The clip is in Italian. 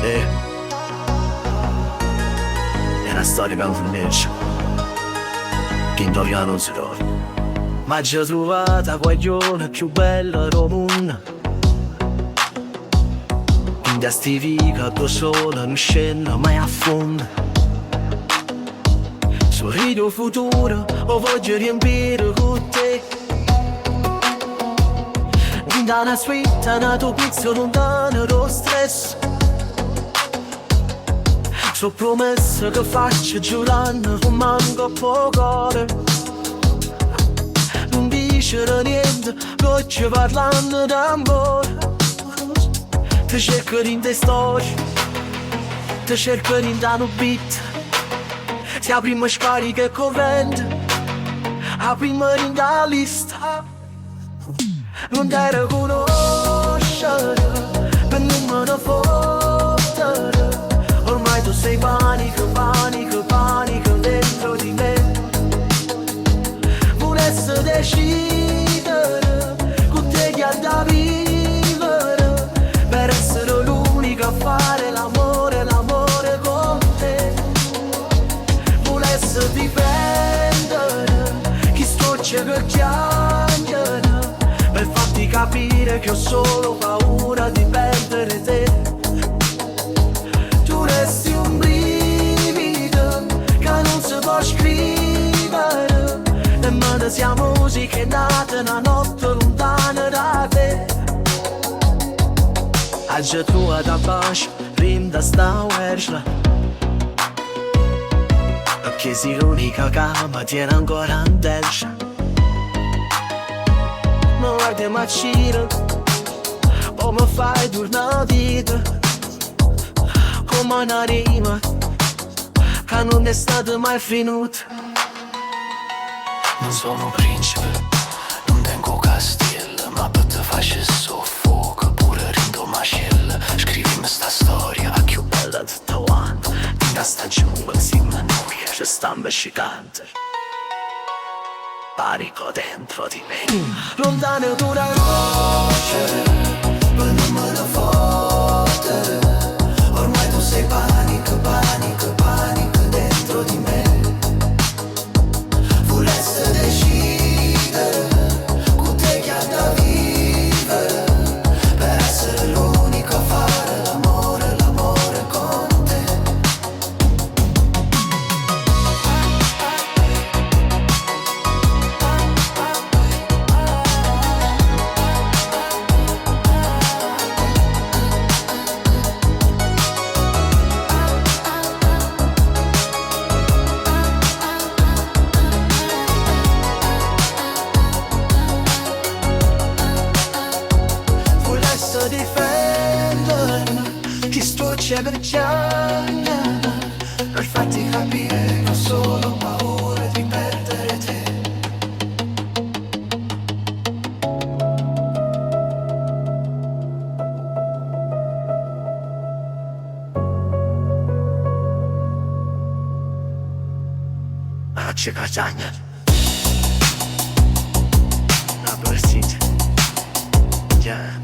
E è una storia che non finisce, che indovina non si trova. Ma ci ho trovata guaglione più bella del mondo, in da sti vica da sola non scende mai a fondo. Sorrido futuro o voglio riempire con te, da una suite, una tua pizza lontana dallo stress. So promesse che faccio giurando con manco poco. Non dice niente, oggi parlando d'amore. Ti cerco in te storie, ti cerco in da un beat. Se la prima scarica è corrente, la prima in da lista. Non ti riconoscere, per non me ne fottere. Ormai tu sei panico, panico, panico dentro di me. Volessi decidere con te chi ha da vivere, per essere l'unica a fare l'amore, l'amore con te. Volessi difendere chi scoccia che chiacchiera, per farti capire che ho solo paura di perdere te. Tu resti un brivido che non si può scrivere, nemmeno sia musica è nata una notte lontana da te. Oggi tu da bacio, prima da sta uercia, perché sei l'unica che mi tiene ancora in testa. Ma guarda ma gira, o mi fai tornare vita, come una rima che non è stata mai finita. Non sono un principe, non tengo castello, ma per te faccio soffoco, pure rindo macella. Scrivimi sta storia, a più bella tutta quanta, in da sta giungla insieme a noi, ci stiamo scicando. Panico dentro di me, lontano d'una voce, ma non me ne fotte. Ormai tu sei panico, panico, panico dentro di me. Volessi decidere con te chi ha da vivere, per essere l'unico a fare l'amore, l'amore con te. Difendere chi scoccia per chiamare, per farti capire che ho solo paura di perdere te. C'è cazagna, la persita, già.